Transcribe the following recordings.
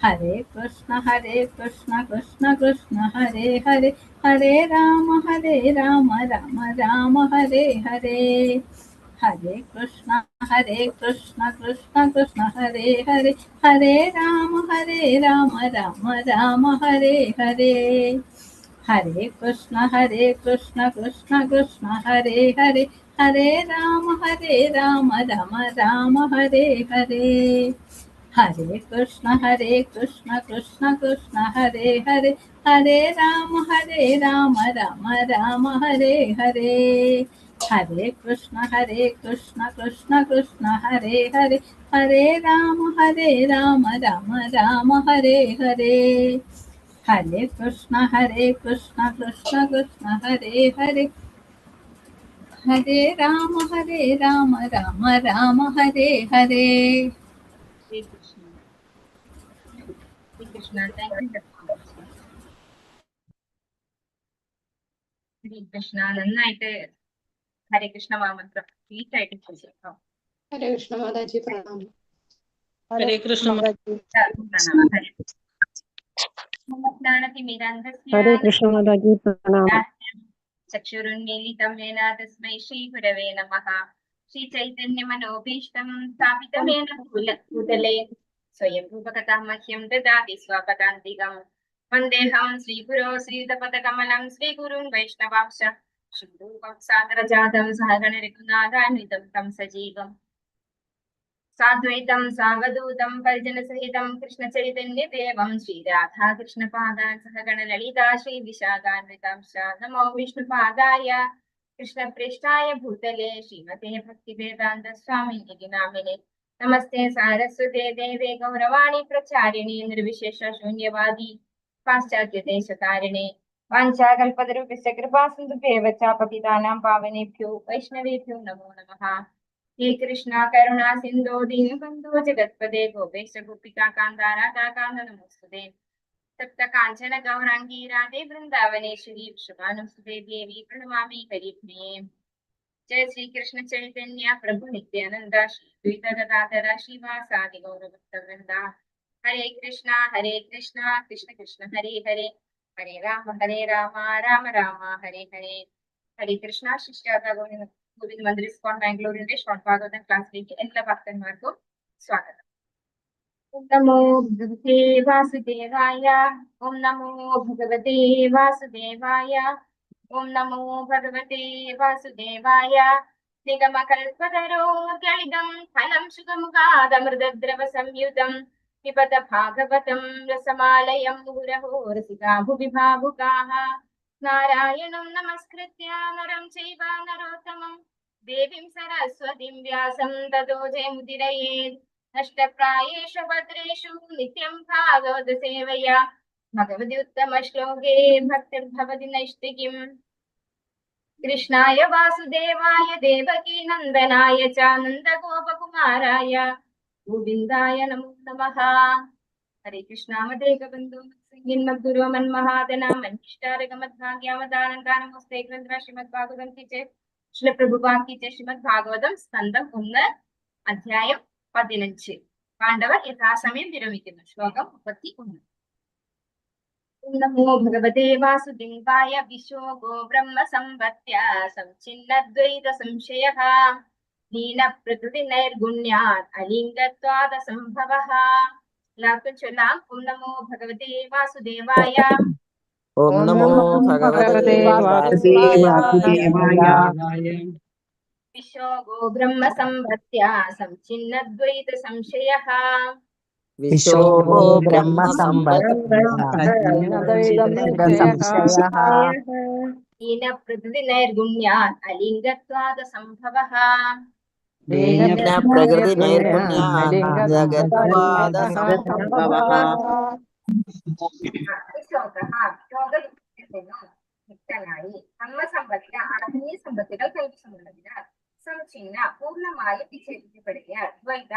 Hare Krishna Krishna Krishna Hare Hare, Hare Ram Ram Ram Hare Hare. Hare Krishna Krishna Krishna Hare Hare, Hare Ram Ram Ram Hare Hare. Hare Krishna Krishna Krishna Hare Hare, Hare Ram Ram Ram Hare Hare. Hare Krishna Krishna Krishna Hare Hare, Hare Ram Ram Ram Hare Hare. Hare Krishna Krishna Krishna Hare Hare, Hare Ram Ram Ram Hare Hare. Hare Krishna Krishna Krishna Hare Hare, Hare Ram Ram Ram Hare Hare. Hare Krishna. Hare Krishna. Thank you. Hare Krishna. നന്നായിട്ട് ഹരേ കൃഷ്ണ മന്ത്രം sweet ആയിട്ട് ചോദിച്ചു. ഹരേ കൃഷ്ണ മാതാജി പ്രണാമം. ഹരേ കൃഷ്ണ മാതാജി. ഹരേ കൃഷ്ണ മാതാജി പ്രണാമം. ചക്ഷുരുന്മീലിതം യേന തസ്മൈ ശ്രീ ഗുരവേ നമഃ. ശ്രീ ചൈതന്യ മനോഭീഷ്ടം സ്ഥാപിതമേന ഭൂതലേ സ്വയം രൂപകഥാ മഹ്യം ദദാതി സ്വപദാന്തികം. വന്ദേഹം ശ്രീഗുരോ ശ്രീയുതപദകമലം ശ്രീഗുരുൻ വൈഷ്ണവാംശ ശുദ്ധൂപം സാദരജാതം സഹഗണ രഘുനാഥാന്വിതം തം സജീവം സാദ്വൈതം സാവധൂതം പരിജനസഹിതം കൃഷ്ണ ചൈതന്യ ദേവം ശ്രീരാധാ കൃഷ്ണപാദാൻ സഹഗണ ലളിതാ ശ്രീ വിശാഖാന്വിതാംശ. നമോ വിഷ്ണുപാദായ കൃഷ്ണപ്രേഷ്ഠായ ഭൂതലേ ശ്രീമതേ ഭക്തിവേദാന്ത സ്വാമിനി നാമിനെ. നമസ്തേ സാരസ്വതേ ദേവേ ഗൗരവാണി പ്രചാരിണി നിർവിശേഷ ശൂന്യവാദി പാശ്ചാത്യദേശകാരിണേ. വാഞ്ചാകൽപതരുഭ്യശ്ച കൃപാസിന്ധുഭ്യേവ ച പതിതാനാം പാവനേഭ്യോ വൈഷ്ണവേഭ്യോ നമോ നമഃ. हे कृष्णा करुणा सिंधु दीनबंधु जगत्पदे गोपेश गोपिका कांता राधा कांत नमोस्तुते. सप्त कांचन गौरांगी राधे वृंदावनेश्वरी वृषभानुसुते देवी प्रणमामि हरिप्रिये. जय श्री कृष्ण चैतन्य प्रभु नित्यानंद श्री द्वैत गदाधर श्रीवासादि गौरभक्तवृंदा. हरे कृष्णा कृष्ण कृष्ण हरे हरे, हरे राम राम राम हरे हरे. हरे कृष्णा शिष्यादा ഗോവിന്ദ് മന്ദിർ ഇസ്കോൺ ബാംഗ്ലൂരിന്റെ ഷോർട്ട് ഭാഗവതം ക്ലാസ്സിലേക്ക് എല്ലാ ഭക്തന്മാർക്കും സ്വാഗതം. ഓം നമോ ഭഗവതേ വാസുദേവായ, ഓം നമോ ഭഗവതേ വാസുദേവായ, ഓം നമോ ഭഗവതേ വാസുദേവായ. നിഗമകൽപതരോർഗളിതം ഫലം സുഖമുഖാദമൃതദ്രവ സംയുതം പിബത ഭാഗവതം രസമാലയം മുഹുരഹോ രസികാ ഭുവി ഭാവുകാഃ. നാരായണം നമസ്കൃത്യ നരം ചൈവ നരോത്തമം ദേവീം സരസ്വതീം വ്യാസം തതോ ജയമുദിരയേത്. നഷ്ടപ്രായേഷു ഭദ്രേഷു നിത്യം ഭാഗവത സേവയാ ഭഗവതി ഉത്തമ ശ്ലോകേ ഭക്തിർഭവതി നൈഷ്ഠികീം. കൃഷ്ണായ വാസുദേവായ ദേവകീ നന്ദനായ ച നന്ദഗോപകുമാരായ ഗോവിന്ദായ നമോ നമഃ. ഹരേ കൃഷ്ണ മദേകബന്ധു മദ്ഗുരു മന്മഹാദന മൻഷ്ടാരകമദ്ഭാഗ്യാമദാനന്ദാനമോസ്തേ ഗ്രന്ഥ ശ്രീമദ് ഭാഗവതം കി ജയ. ശ്രീ പ്രഭുപാദ് കി ജയ. ശ്രീമദ് ഭാഗവതം സ്കന്ധം 1 അധ്യായം 15. പാണ്ഡവർ യഥാസമയം വിരമിക്കുന്നു. ശ്ലോകം 31. നമോ ഭഗവതേ വാസുദേവായ വിശോകോ ബ്രഹ്മ സംവത്യ സംഛിന്നദ്വൈത സംശയഃ ദീന പ്രകൃതി നൈർഗുണ്യാത് അലിംഗത്വാദ സംഭവഃ. എല്ലാവർക്കും ചൊല്ലാം. ഓം നമോ ഭഗവതേ വാസുദേവായ. ഓം നമോ ഭഗവതേ വാസുദേവായ. വിശോകോ ബ്രഹ്മ സംവത്യ സംഛിന്നദ്വൈത സംശയഃ വിശോകോ ബ്രഹ്മ സംവത്യ സംശയഃ ദീന പ്രകൃതി നൈർഗുണ്യാത് അലിംഗത്വാദ സംഭവഃ. ദീന പ്രകൃതി നൈർഗുണ്യാത് ജഗത്പാദ സംഭവഃ. മുക്തനായി ധർമ്മസമ്പത്തിന അർഹനീയ സമ്പത്തുകൾ കൈവശമുള്ളതിനാൽ സംചിന്ന പൂർണ്ണമായി വിച്ഛേദിക്കപ്പെടുകയാൽ ദ്വൈത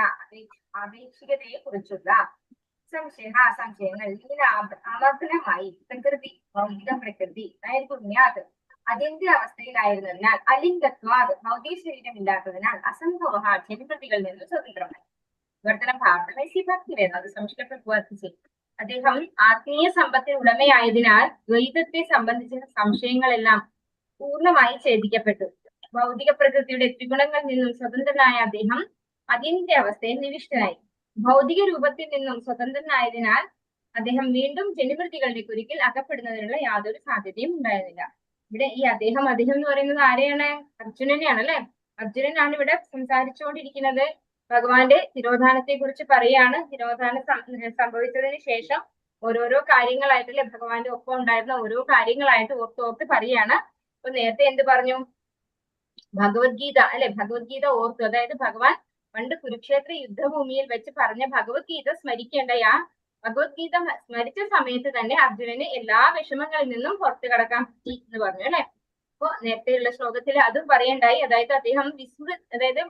ആപേക്ഷികതയെ കുറിച്ചുള്ള സംശയങ്ങൾ അമർദ്ദനമായി പ്രകൃതി ഭൗതിക പ്രകൃതി നൈർഗുണ്യാത് അതിന്റെ അവസ്ഥയിലായിരുന്നതിനാൽ അലിംഗത്വാത് ഭൗതിക ശരീരമില്ലാത്തതിനാൽ അസംഭവ ജനപ്രതികളിൽ നിന്ന് സ്വതന്ത്രമായി. वर्तन भारत में इसी भक्ति वेदांत संस्कृत पर हुआ थी അദ്ദേഹം ആത്മീയ സമ്പത്തിന് ഉടമയായതിനാൽ ദ്വൈതത്തെ സംബന്ധിച്ച സംശയങ്ങളെല്ലാം പൂർണ്ണമായി ഛേദിക്കപ്പെട്ടു. ഭൗതിക പ്രകൃതിയുടെ ത്രിഗുണങ്ങളിൽ നിന്നും സ്വതന്ത്രനായ അദ്ദേഹം അതിന്റെ അവസ്ഥയിൽ നിവിഷ്ടനായി. ഭൗതിക രൂപത്തിൽ നിന്നും സ്വതന്ത്രനായതിനാൽ അദ്ദേഹം വീണ്ടും ജനിവൃത്തികളുടെ കുരുക്കിൽ അകപ്പെടുന്നതിനുള്ള യാതൊരു സാധ്യതയും ഉണ്ടായിരുന്നില്ല. ഇവിടെ ഈ അദ്ദേഹം എന്ന് പറയുന്നത് ആരെയാണ്? അർജുനനെയാണ് അല്ലെ. അർജുനനാണ് ഇവിടെ സംസാരിച്ചുകൊണ്ടിരിക്കുന്നത്. ഭഗവാന്റെ തിരോധാനത്തെ കുറിച്ച് പറയാണ്. തിരോധാനം സംഭവിച്ചതിന് ശേഷം ഓരോരോ കാര്യങ്ങളായിട്ടല്ലേ ഭഗവാന്റെ ഒപ്പം ഉണ്ടായിരുന്ന ഓരോ കാര്യങ്ങളായിട്ട് ഓർത്ത് പറയാണ്. അപ്പൊ നേരത്തെ എന്ത് പറഞ്ഞു? ഭഗവത്ഗീത അല്ലെ, ഭഗവത്ഗീത ഓർത്തു. അതായത് ഭഗവാൻ പണ്ട് കുരുക്ഷേത്ര യുദ്ധഭൂമിയിൽ വെച്ച് പറഞ്ഞ ഭഗവത്ഗീത സ്മരിക്കേണ്ടയാ. ഭഗവത്ഗീത സ്മരിച്ച സമയത്ത് തന്നെ അർജുനന് എല്ലാ വിഷമങ്ങളിൽ നിന്നും പുറത്തു കടക്കാൻ പറ്റി എന്ന് പറഞ്ഞു അല്ലെ. അപ്പൊ നേരത്തെയുള്ള ശ്ലോകത്തിൽ അതും പറയണ്ടായി. അതായത് അദ്ദേഹം അതായത്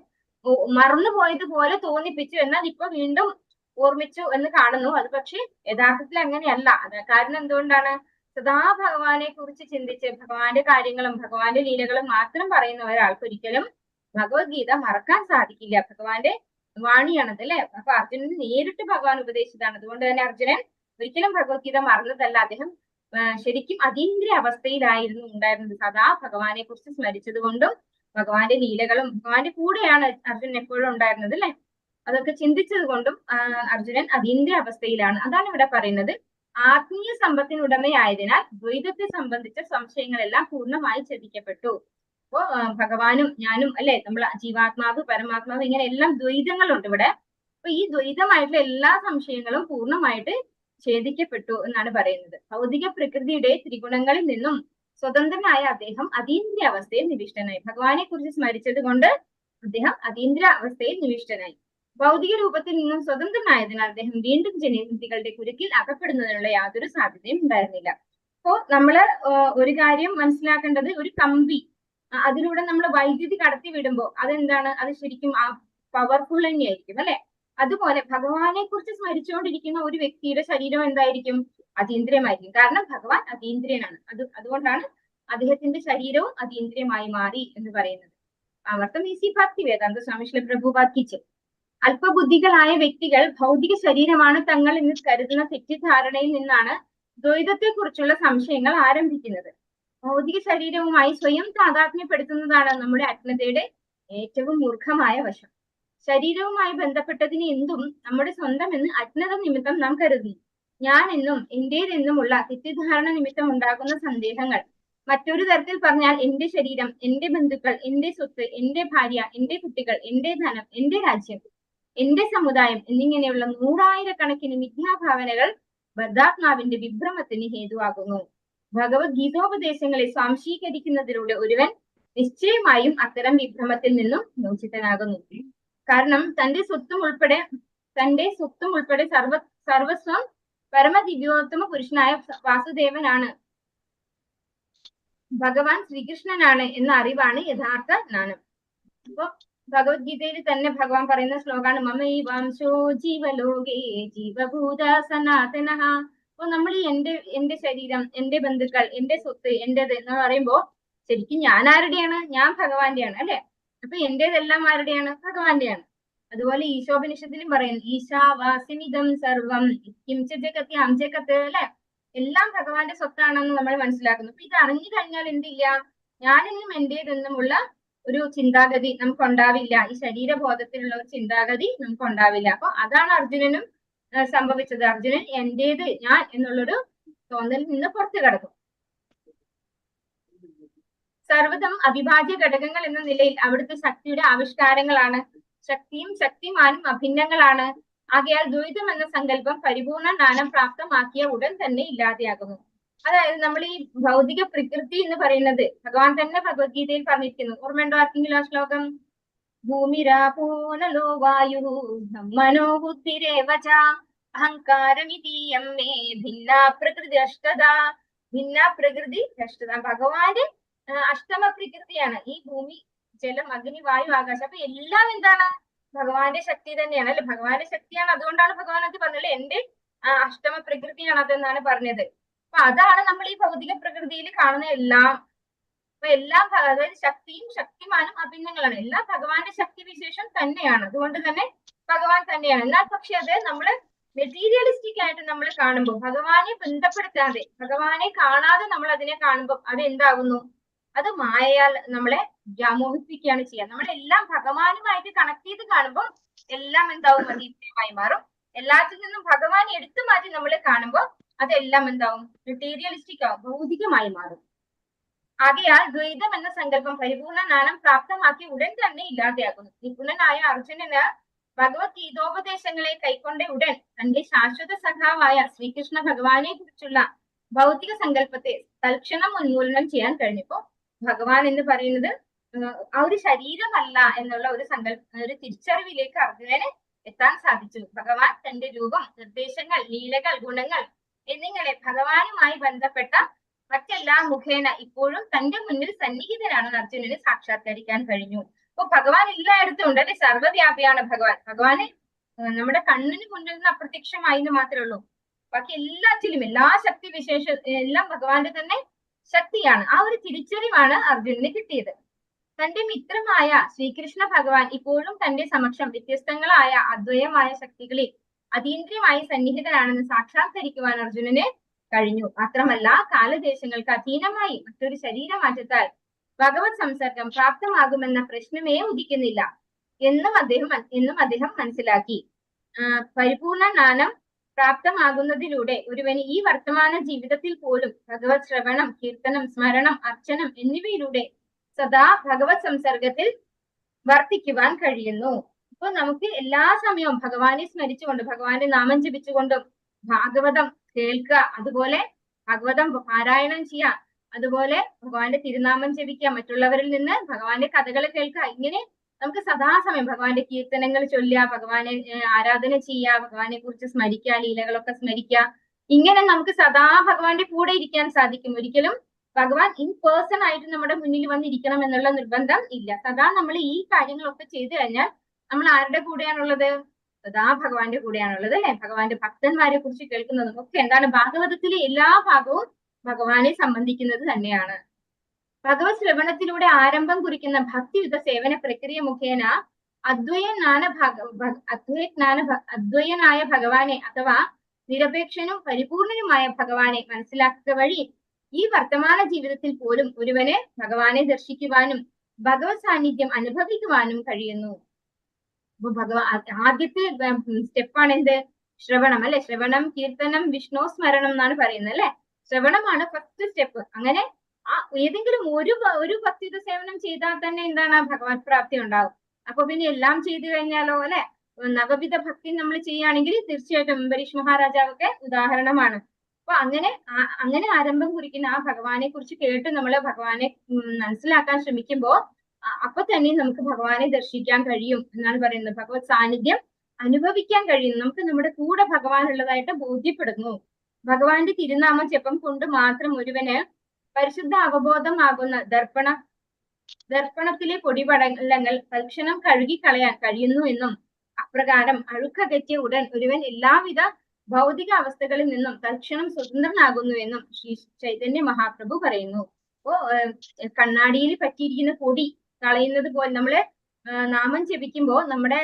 മറന്നുപോയതുപോലെ തോന്നിപ്പിച്ചു, എന്നാൽ ഇപ്പൊ വീണ്ടും ഓർമ്മിച്ചു എന്ന് കാണുന്നു. അത് പക്ഷെ യഥാർത്ഥത്തിൽ അങ്ങനെയല്ല. കാരണം എന്തുകൊണ്ടാണ്? സദാ ഭഗവാനെ കുറിച്ച് ചിന്തിച്ച് ഭഗവാന്റെ കാര്യങ്ങളും ഭഗവാന്റെ ലീലകളും മാത്രം പറയുന്ന ഒരാൾക്ക് ഒരിക്കലും ഭഗവത്ഗീത മറക്കാൻ സാധിക്കില്ല. ഭഗവാന്റെ വാണിയാണത് അല്ലെ. അപ്പൊ അർജുനന് നേരിട്ട് ഭഗവാൻ ഉപദേശിച്ചതാണ്. അതുകൊണ്ട് തന്നെ അർജുനൻ ഒരിക്കലും ഭഗവത്ഗീത മറന്നതല്ല. അദ്ദേഹം ശരിക്കും അതീന്ദ്രിയ അവസ്ഥയിലായിരുന്നു ഉണ്ടായിരുന്നത്. സദാ ഭഗവാനെ കുറിച്ച് സ്മരിച്ചത് കൊണ്ടും ഭഗവാന്റെ ലീലകളും ഭഗവാന്റെ കൂടെയാണ് അർജുനൻ എപ്പോഴും ഉണ്ടായിരുന്നത് അല്ലെ. അതൊക്കെ ചിന്തിച്ചത് കൊണ്ടും അർജുനൻ അതീന്ദ്രിയ അവസ്ഥയിലാണ്. അതാണ് ഇവിടെ പറയുന്നത്. ആത്മീയ സമ്പത്തിനുടമയായതിനാൽ ദ്വൈതത്തെ സംബന്ധിച്ച സംശയങ്ങളെല്ലാം പൂർണ്ണമായി ഛേദിക്കപ്പെട്ടു. അപ്പോ ഭഗവാനും ഞാനും അല്ലെ, നമ്മൾ ജീവാത്മാവ് പരമാത്മാവ് ഇങ്ങനെ എല്ലാം ദ്വൈതങ്ങളുണ്ട് ഇവിടെ. അപ്പൊ ഈ ദ്വൈതമായിട്ടുള്ള എല്ലാ സംശയങ്ങളും പൂർണ്ണമായിട്ട് ഛേദിക്കപ്പെട്ടു എന്നാണ് പറയുന്നത്. ഭൗതിക പ്രകൃതിയുടെ ത്രിഗുണങ്ങളിൽ നിന്നും സ്വതന്ത്രനായ അദ്ദേഹം അതീന്ദ്രിയ അവസ്ഥയിൽ നിവിഷ്ടനായി. ഭഗവാനെ കുറിച്ച് സ്മരിച്ചത് കൊണ്ട് അദ്ദേഹം അതീന്ദ്രിയ അവസ്ഥയിൽ നിവിഷ്ടനായി. ഭൗതിക രൂപത്തിൽ നിന്നും സ്വതന്ത്രനായതിനാൽ അദ്ദേഹം വീണ്ടും ജനിവൃത്തികളുടെ കുരുക്കിൽ അകപ്പെടുന്നതിനുള്ള യാതൊരു സാധ്യതയും ഉണ്ടായിരുന്നില്ല. അപ്പോ നമ്മള് ഒരു കാര്യം മനസ്സിലാക്കേണ്ടത്, ഒരു കമ്പി അതിലൂടെ നമ്മൾ വൈദ്യുതി കടത്തി വിടുമ്പോൾ അതെന്താണ്? അത് ശരിക്കും ആ പവർഫുൾ തന്നെയായിരിക്കും അല്ലെ. അതുപോലെ ഭഗവാനെ കുറിച്ച് സ്മരിച്ചുകൊണ്ടിരിക്കുന്ന ഒരു വ്യക്തിയുടെ ശരീരം എന്തായിരിക്കും? അതീന്ദ്രിയമായിരിക്കും. കാരണം ഭഗവാൻ അതീന്ദ്രിയനാണ്. അതുകൊണ്ടാണ് അദ്ദേഹത്തിന്റെ ശരീരവും അതീന്ദ്രിയമായി മാറി എന്ന് പറയുന്നത്. ആവർത്തം ഈസി ഭക്തി വേദാന്ത സ്വാമി ശ്രീ പ്രഭുപാദ് കി. അല്പബുദ്ധികളായ വ്യക്തികൾ ഭൗതിക ശരീരമാണ് തങ്ങൾ എന്ന് കരുതുന്ന തെറ്റിദ്ധാരണയിൽ നിന്നാണ് ദ്വൈതത്തെ കുറിച്ചുള്ള സംശയങ്ങൾ ആരംഭിക്കുന്നത്. ഭൗതിക ശരീരവുമായി സ്വയം താതാത്മ്യപ്പെടുത്തുന്നതാണ് നമ്മുടെ അജ്ഞതയുടെ ഏറ്റവും മൂർഖമായ വശം. ശരീരവുമായി ബന്ധപ്പെട്ടതിന് എന്തും നമ്മുടെ സ്വന്തം എന്ന് അജ്ഞത നിമിത്തം നാം കരുതുന്നു. ഞാൻ എന്നും എന്റേതെന്നുമുള്ള തെറ്റിദ്ധാരണ നിമിത്തം ഉണ്ടാകുന്ന സന്ദേഹങ്ങൾ. മറ്റൊരു തരത്തിൽ പറഞ്ഞാൽ എന്റെ ശരീരം, എന്റെ ബന്ധുക്കൾ, എന്റെ സ്വത്ത്, എന്റെ ഭാര്യ, എന്റെ കുട്ടികൾ, എന്റെ ധനം, എന്റെ രാജ്യം, എന്റെ സമുദായം എന്നിങ്ങനെയുള്ള നൂറായിരക്കണക്കിന് മിഥ്യാഭാവനകൾ ബദ്ധാത്മാവിന്റെ വിഭ്രമത്തിന് ഹേതുവാകുന്നു. ഭഗവത്ഗീതോപദേശങ്ങളെ സ്വാംശീകരിക്കുന്നതിലൂടെ ഒരുവൻ നിശ്ചയമായും അത്തരം വിഭ്രമത്തിൽ നിന്നും മോചിതനാകുന്നു. കാരണം തന്റെ സ്വത്തും ഉൾപ്പെടെ സർവസ്വം പരമദിവ്യോത്തമ പുരുഷനായ വാസുദേവനാണ്, ഭഗവാൻ ശ്രീകൃഷ്ണനാണ് എന്ന അറിവാണ് യഥാർത്ഥ ജ്ഞാനം. അപ്പൊ ഭഗവത്ഗീതയിൽ തന്നെ ഭഗവാൻ പറയുന്ന ശ്ലോകാണ് മമൈവാംശോ ജീവലോകേ ജീവഭൂത സനാതനഃ. അപ്പൊ നമ്മൾ ഈ എന്റെ ശരീരം, എന്റെ ബന്ധുക്കൾ, എന്റെ സ്വത്ത്, എന്റേത് എന്ന് പറയുമ്പോ ശരിക്കും ഞാൻ ആരുടെയാണ്? ഞാൻ ഭഗവാന്റെയാണ് അല്ലെ. അപ്പൊ എന്റേതെല്ലാം ആരുടെയാണ്? ഭഗവാന്റെയാണ്. അതുപോലെ ഈശോപനിഷത്തിലും പറയുന്നു ഈശാവാസ്യമിദം സർവം ജഗത്യാം ജഗത്ത് അല്ലെ. എല്ലാം ഭഗവാന്റെ സ്വത്താണെന്ന് നമ്മൾ മനസ്സിലാക്കുന്നു. അപ്പൊ ഇത് അറിഞ്ഞു കഴിഞ്ഞാൽ എന്തില്ല? ഞാനെന്നും എന്റേതെന്നുമുള്ള ഒരു ചിന്താഗതി നമുക്ക് ഉണ്ടാവില്ല. ഈ ശരീരബോധത്തിലുള്ള ഒരു ചിന്താഗതി നമുക്ക് ഉണ്ടാവില്ല. അപ്പൊ അതാണ് അർജുനനും സംഭവിച്ചത്. അർജുനൻ എന്റേത്, ഞാൻ എന്നുള്ളൊരു തോന്നലിൽ നിന്ന് പുറത്തു കടക്കും. സർവ്വതും അവിഭാജ്യ ഘടകങ്ങൾ എന്ന നിലയിൽ അവിടുത്തെ ശക്തിയുടെ ആവിഷ്കാരങ്ങളാണ്. ശക്തിയും ശക്തിമാനും അഭിന്നങ്ങളാണ്. ആകയാൽ ദ്വൈതം എന്ന സങ്കല്പം പരിപൂർണ ജ്ഞാനം പ്രാപ്തമാക്കിയ ഉടൻ തന്നെ ഇല്ലാതെയാകുന്നു. അതായത് നമ്മൾ ഈ ഭൗതിക പ്രകൃതി എന്ന് പറയുന്നത് ഭഗവാൻ തന്നെ ഭഗവത്ഗീതയിൽ പറഞ്ഞിരിക്കുന്നു. ഓർമ്മയുണ്ടോ ആർക്കെങ്കിലും ആ ശ്ലോകം? ഭൂമിരാപൂനലോ വായു മനോബുദ്ധിരേവച അഹങ്കാരമിതീയം മേ ഭിന്ന പ്രകൃതി അഷ്ടത. ഭിന്ന പ്രകൃതി അഷ്ടത. ഭഗവാന്റെ അഷ്ടമ പ്രകൃതിയാണ് ഈ ഭൂമി, ജലം, അഗ്നി, വായു, ആകാശം. അപ്പൊ എല്ലാം എന്താണ്? ഭഗവാന്റെ ശക്തി തന്നെയാണ് അല്ലെ. ഭഗവാന്റെ ശക്തിയാണ്. അതുകൊണ്ടാണ് ഭഗവാൻ അത് പറഞ്ഞത് എന്റെ അഷ്ടമ പ്രകൃതിയാണ് അതെന്നാണ് പറഞ്ഞത്. അപ്പൊ അതാണ് നമ്മൾ ഈ ഭൗതിക പ്രകൃതിയിൽ കാണുന്ന എല്ലാം. അപ്പൊ എല്ലാം അതായത് ശക്തിയും ശക്തിമാനും അഭിന്നങ്ങളാണ്. എല്ലാം ഭഗവാന്റെ ശക്തി വിശേഷം തന്നെയാണ്. അതുകൊണ്ട് തന്നെ ഭഗവാൻ തന്നെയാണ്. എന്നാൽ പക്ഷെ അത് നമ്മള് മെറ്റീരിയലിസ്റ്റിക് ആയിട്ട് നമ്മൾ കാണുമ്പോൾ, ഭഗവാനെ ബന്ധപ്പെടുത്താതെ, ഭഗവാനെ കാണാതെ നമ്മൾ അതിനെ കാണുമ്പോൾ അത് എന്താകുന്നു? അത് മായയാൽ നമ്മളെ വ്യാമോഹിപ്പിക്കുകയാണ് ചെയ്യുക. നമ്മളെല്ലാം ഭഗവാനുമായിട്ട് കണക്ട് ചെയ്ത് കാണുമ്പോൾ എല്ലാം എന്താവും? അതീന്ദ്രിയമായി മാറും. എല്ലാത്തിൽ നിന്നും ഭഗവാൻ എടുത്തു മാറ്റി നമ്മൾ കാണുമ്പോൾ അതെല്ലാം എന്താവും? മെറ്റീരിയലിസ്റ്റിക് ആവും, ഭൗതികമായി മാറും. ആകയാൽ ദ്വൈതം എന്ന സങ്കല്പം പരിപൂർണ ജ്ഞാനം പ്രാപ്തമാക്കി ഉടൻ തന്നെ ഇല്ലാതെയാകുന്നു. നിപുണനായ അർജുനന് ഭഗവത്ഗീതോപദേശങ്ങളെ കൈക്കൊണ്ട ഉടൻ തന്റെ ശാശ്വത സഖാവായ ശ്രീകൃഷ്ണ ഭഗവാനെ കുറിച്ചുള്ള ഭൗതിക സങ്കല്പത്തെ തൽക്ഷണം ഉന്മൂലനം ചെയ്യാൻ കഴിഞ്ഞപ്പോ ഭഗവാൻ എന്ന് പറയുന്നത് ആ ഒരു ശരീരമല്ല എന്നുള്ള ഒരു ഒരു തിരിച്ചറിവിലേക്ക് അർജുനന് എത്താൻ സാധിച്ചു. ഭഗവാൻ തന്റെ രൂപം, നിർദ്ദേശങ്ങൾ, ലീലകൾ, ഗുണങ്ങൾ എന്നിങ്ങനെ ഭഗവാനുമായി ബന്ധപ്പെട്ട മറ്റെല്ലാ മുഖേന ഇപ്പോഴും തന്റെ മുന്നിൽ സന്നിഹിതനാണെന്ന് അർജുനന് സാക്ഷാത്കരിക്കാൻ കഴിഞ്ഞു. അപ്പൊ ഭഗവാൻ എല്ലായിടത്തും ഉണ്ട്, അല്ലെ? സർവ്വവ്യാപിയാണ് ഭഗവാൻ. ഭഗവാന് നമ്മുടെ കണ്ണിന് മുന്നിൽ നിന്ന് അപ്രത്യക്ഷമായി എന്ന് മാത്രമേ ഉള്ളൂ. ബാക്കി എല്ലാറ്റിലും, എല്ലാ ശക്തി വിശേഷ എല്ലാം ഭഗവാന്റെ തന്നെ ശക്തിയാണ്. ആ ഒരു തിരിച്ചറിവാണ് അർജുനന് കിട്ടിയത്. തന്റെ മിത്രമായ ശ്രീകൃഷ്ണ ഭഗവാൻ ഇപ്പോഴും തന്റെ സമക്ഷം വ്യത്യസ്തങ്ങളായ അദ്വയമായ ശക്തികളിൽ അതീന്ദ്രിയമായി സന്നിഹിതനാണെന്ന് സാക്ഷാത്കരിക്കുവാൻ അർജുനന് കഴിഞ്ഞു. മാത്രമല്ല കാലദേശങ്ങൾക്ക് അധീനമായി മറ്റൊരു ശരീരമാറ്റത്താൽ ഭഗവത് സംസർഗം പ്രാപ്തമാകുമെന്ന പ്രശ്നമേ ഉദിക്കുന്നില്ല എന്നും അദ്ദേഹം മനസ്സിലാക്കി. പരിപൂർണ ജ്ഞാനം പ്രാപ്തമാകുന്നതിലൂടെ ഒരുവന് ഈ വർത്തമാന ജീവിതത്തിൽ പോലും ഭഗവത് ശ്രവണം, കീർത്തനം, സ്മരണം, അർച്ചനം എന്നിവയിലൂടെ സദാ ഭഗവത് സംസർഗത്തിൽ വർത്തിക്കുവാൻ കഴിയുന്നു. ഇപ്പൊ നമുക്ക് എല്ലാ സമയവും ഭഗവാനെ സ്മരിച്ചുകൊണ്ട്, ഭഗവാന്റെ നാമം ജപിച്ചുകൊണ്ടും ഭാഗവതം കേൾക്കുക, അതുപോലെ ഭാഗവതം പാരായണം ചെയ്യുക, അതുപോലെ ഭഗവാന്റെ തിരുനാമം ജപിക്കുക, മറ്റുള്ളവരിൽ നിന്ന് ഭഗവാന്റെ കഥകൾ കേൾക്കുക, ഇങ്ങനെ നമുക്ക് സദാസമയം ഭഗവാന്റെ കീർത്തനങ്ങൾ ചൊല്ലുക, ഭഗവാനെ ആരാധന ചെയ്യുക, ഭഗവാനെ കുറിച്ച് സ്മരിക്കുക, ലീലകളൊക്കെ സ്മരിക്കുക. ഇങ്ങനെ നമുക്ക് സദാ ഭഗവാന്റെ കൂടെ ഇരിക്കാൻ സാധിക്കും. ഒരിക്കലും ഭഗവാൻ ഇൻ പേഴ്സൺ ആയിട്ട് നമ്മുടെ മുന്നിൽ വന്നിരിക്കണം എന്നുള്ള നിർബന്ധം ഇല്ല. സദാ നമ്മൾ ഈ കാര്യങ്ങളൊക്കെ ചെയ്തു കഴിഞ്ഞാൽ നമ്മൾ ആരുടെ കൂടെയാണുള്ളത്? സദാ ഭഗവാന്റെ കൂടെയാണുള്ളത്, അല്ലെ? ഭഗവാന്റെ ഭക്തന്മാരെ കുറിച്ച് കേൾക്കുന്നതും ഒക്കെ എന്താണ്? ഭാഗവതത്തിലെ എല്ലാ ഭാഗവും ഭഗവാനെ സംബന്ധിക്കുന്നത് തന്നെയാണ്. ഭഗവത് ശ്രവണത്തിലൂടെ ആരംഭം കുറിക്കുന്ന ഭക്തിയുത സേവന പ്രക്രിയ മുഖേന അദ്വയനായ ഭഗവാനെ അഥവാ നിരപേക്ഷനും പരിപൂർണനുമായ ഭഗവാനെ മനസ്സിലാക്കുക വഴി ഈ വർത്തമാന ജീവിതത്തിൽ പോലും ഒരുവന് ഭഗവാനെ ദർശിക്കുവാനും ഭഗവത് സാന്നിധ്യം അനുഭവിക്കുവാനും കഴിയുന്നു. അപ്പൊ ആദ്യത്തെ സ്റ്റെപ്പാണ് എന്ത്? ശ്രവണം, അല്ലെ? ശ്രവണം, കീർത്തനം, വിഷ്ണു സ്മരണം എന്നാണ് പറയുന്നത്, അല്ലെ? ശ്രവണമാണ് ഫസ്റ്റ് സ്റ്റെപ്പ്. അങ്ങനെ ഏതെങ്കിലും ഒരു ഭക്തിയുത സേവനം ചെയ്താൽ തന്നെ എന്താണ്? ഭഗവത് പ്രാപ്തി ഉണ്ടാവും. അപ്പൊ പിന്നെ എല്ലാം ചെയ്തു കഴിഞ്ഞാലോ, അല്ലെ? നവവിധ ഭക്തി നമ്മൾ ചെയ്യുകയാണെങ്കിൽ തീർച്ചയായിട്ടും അംബരീഷ് മഹാരാജാവൊക്കെ ഉദാഹരണമാണ്. അപ്പൊ അങ്ങനെ ആരംഭം കുറിക്കുന്ന ആ ഭഗവാനെ കുറിച്ച് കേട്ട് നമ്മൾ ഭഗവാനെ മനസ്സിലാക്കാൻ ശ്രമിക്കുമ്പോ അപ്പൊ തന്നെ നമുക്ക് ഭഗവാനെ ദർശിക്കാൻ കഴിയും എന്നാണ് പറയുന്നത്. ഭഗവത് സാന്നിധ്യം അനുഭവിക്കാൻ കഴിയും. നമുക്ക് നമ്മുടെ കൂടെ ഭഗവാൻ ഉള്ളതായിട്ട് ബോധ്യപ്പെടുന്നു. ഭഗവാന്റെ തിരുനാമ ജപം കൊണ്ട് മാത്രം ഒരുവന് പരിശുദ്ധ അവബോധമാകുന്ന ദർപ്പണത്തിലെ പൊടിപടലങ്ങൾ തൽക്ഷണം കഴുകിക്കളയാൻ കഴിയുന്നു എന്നും അപ്രകാരം അഴുക്കകറ്റിയ ഉടൻ ഒരുവൻ എല്ലാവിധ ഭൗതിക അവസ്ഥകളിൽ നിന്നും തൽക്ഷണം സ്വതന്ത്രനാകുന്നു എന്നും ശ്രീ ചൈതന്യ മഹാപ്രഭു പറയുന്നു. അപ്പോ കണ്ണാടിയിൽ പറ്റിയിരിക്കുന്ന പൊടി കളയുന്നത് പോലെ നമ്മള് നാമം ജപിക്കുമ്പോൾ നമ്മുടെ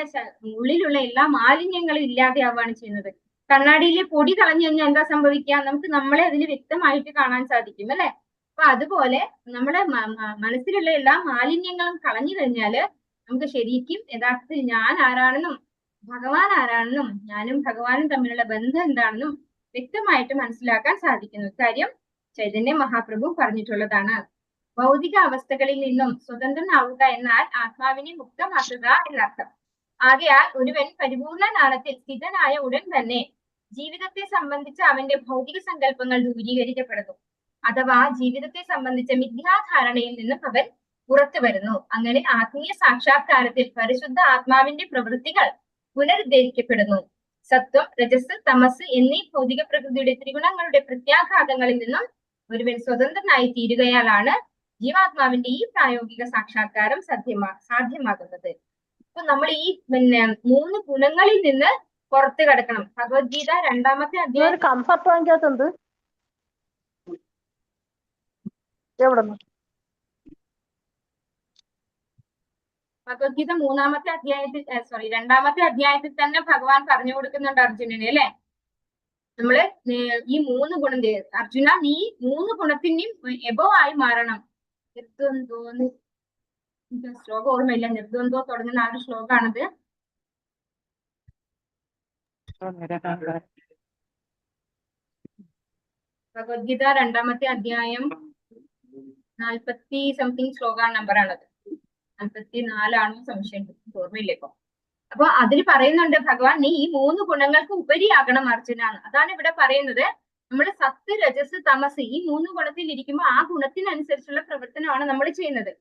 ഉള്ളിലുള്ള എല്ലാ മാലിന്യങ്ങളും ഇല്ലാതെയാവുകയാണ് ചെയ്യുന്നത്. കണ്ണാടിയിലെ പൊടി കളഞ്ഞു കഴിഞ്ഞാൽ എന്താ സംഭവിക്കുക? നമുക്ക് നമ്മളെ അതിൽ വ്യക്തമായിട്ട് കാണാൻ സാധിക്കും, അല്ലെ? അപ്പൊ അതുപോലെ നമ്മുടെ മനസ്സിലുള്ള എല്ലാ മാലിന്യങ്ങളും കളഞ്ഞു കഴിഞ്ഞാല് നമുക്ക് ശരിക്കും യഥാർത്ഥത്തിൽ ഞാൻ ആരാണെന്നും ഭഗവാൻ ആരാണെന്നും ഞാനും ഭഗവാനും തമ്മിലുള്ള ബന്ധം എന്താണെന്നും വ്യക്തമായിട്ട് മനസ്സിലാക്കാൻ സാധിക്കുന്നു. കാര്യം ചൈതന്യ മഹാപ്രഭു പറഞ്ഞിട്ടുള്ളതാണ്. ഭൗതിക അവസ്ഥകളിൽ നിന്നും സ്വതന്ത്രനാവുക എന്നാൽ ആത്മാവിനെ മുക്തമാക്കുക എന്നർത്ഥം. ആകയാൽ ഒരുവൻ പരിപൂർണ ജ്ഞാനത്തിൽ സ്ഥിതനായ ഉടൻ തന്നെ ജീവിതത്തെ സംബന്ധിച്ച അവന്റെ ഭൗതിക സങ്കല്പങ്ങൾ ദൂരീകരിക്കപ്പെടുന്നു. അഥവാ ജീവിതത്തെ സംബന്ധിച്ച മിഥ്യാധാരണയിൽ നിന്നും അവൻ പുറത്തു വരുന്നു. അങ്ങനെ ആത്മീയ സാക്ഷാത്കാരത്തിൽ പരിശുദ്ധ ആത്മാവിന്റെ പ്രവൃത്തികൾ പുനരുദ്ധരിക്കപ്പെടുന്നു. സത്വം, രജസ്, തമസ് എന്നീ ഭൗതിക പ്രകൃതിയുടെ ത്രിഗുണങ്ങളുടെ പ്രത്യാഘാതങ്ങളിൽ നിന്നും ഒരുവൻ സ്വതന്ത്രനായി തീരുകയാലാണ് ജീവാത്മാവിന്റെ ഈ പ്രായോഗിക സാക്ഷാത്കാരം സാധ്യമാകുന്നത്. ഇപ്പൊ നമ്മൾ ഈ 3 ഗുണങ്ങളിൽ നിന്ന് പുറത്ത് കടക്കണം. ഭഗവത്ഗീത 2-ാമത്തെ അധ്യായം കംഫർട്ട് വാങ്ങിക്കാത്തുണ്ട് എവിടെ? ഭഗവത്ഗീത 2-ാമത്തെ അധ്യായത്തിൽ തന്നെ ഭഗവാൻ പറഞ്ഞു കൊടുക്കുന്നുണ്ട് അർജുനന്, അല്ലെ? നമ്മള് ഈ 3 ഗുണം അർജുന, നീ 3 ഗുണത്തിന്റെയും എബവ് ആയി മാറണം. നിർദ്വന്ദ്വോന്ന് ശ്ലോകം ഓർമ്മയില്ല. നിർദ്വന്ദ്വോ തുടങ്ങുന്ന ആ ഒരു ശ്ലോകാണത്. ഭഗവത്ഗീത 2-ാമത്തെ അധ്യായം 40 സംതിങ് ശ്ലോകാണ് നമ്പറാണത്. 44 സംശയം, ഓർമ്മയില്ല ഇപ്പൊ. അപ്പൊ അതിൽ പറയുന്നുണ്ട് ഭഗവാൻ, നീ ഈ 3 ഗുണങ്ങൾക്ക് ഉപരിയാകണം അർജുന. അതാണ് ഇവിടെ പറയുന്നത്. നമ്മൾ സത്ത്, രജസ്, തമസ് ഈ 3 ഗുണത്തിൽ ഇരിക്കുമ്പോൾ ആ ഗുണത്തിനനുസരിച്ചുള്ള പ്രവർത്തനമാണ് നമ്മൾ ചെയ്യുന്നത്.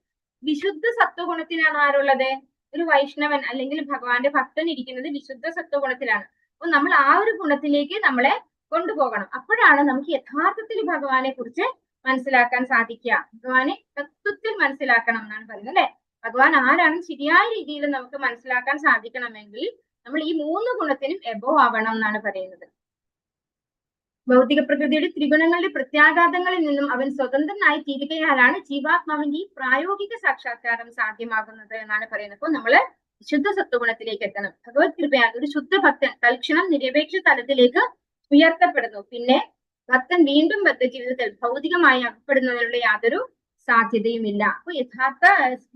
വിശുദ്ധ സത്വഗുണത്തിലാണ് ആരുള്ളത്? ഒരു വൈഷ്ണവൻ അല്ലെങ്കിൽ ഭഗവാന്റെ ഭക്തൻ ഇരിക്കുന്നത് വിശുദ്ധ സത്വഗുണത്തിലാണ്. അപ്പൊ നമ്മൾ ആ ഒരു ഗുണത്തിലേക്ക് നമ്മളെ കൊണ്ടുപോകണം. അപ്പോഴാണ് നമുക്ക് യഥാർത്ഥത്തിൽ ഭഗവാനെ കുറിച്ച് മനസ്സിലാക്കാൻ സാധിക്കുക. ഭഗവാനെ തത്വത്തിൽ മനസ്സിലാക്കണം എന്നാണ് പറയുന്നത്, അല്ലെ? ഭഗവാൻ ആരാണെന്ന് ശരിയായ രീതിയിൽ നമുക്ക് മനസ്സിലാക്കാൻ സാധിക്കണമെങ്കിൽ നമ്മൾ ഈ 3 ഗുണത്തിനും എബോ ആവണം എന്നാണ് പറയുന്നത്. ഭൗതിക പ്രകൃതിയുടെ ത്രിഗുണങ്ങളുടെ പ്രത്യാഘാതങ്ങളിൽ നിന്നും അവൻ സ്വതന്ത്രനായി തീരുകയാലാണ് ജീവാത്മാവിന്റെ ഈ പ്രായോഗിക സാക്ഷാത്കാരം സാധ്യമാകുന്നത് എന്നാണ് പറയുന്നത്. അപ്പോൾ നമ്മള് ശുദ്ധ സത്വഗുണത്തിലേക്ക് എത്തണം. ഭഗവത് കൃപയാൽ ഒരു ശുദ്ധ ഭക്തൻ തൽക്ഷണം നിരപേക്ഷ തലത്തിലേക്ക് ഉയർത്തപ്പെടുന്നു. പിന്നെ ഭക്തൻ വീണ്ടും ബദ്ധജീവിതത്തിൽ ഭൗതികമായി അകപ്പെടുന്നതിനുള്ള യാതൊരു സാധ്യതയുമില്ല. അപ്പൊ യഥാർത്ഥ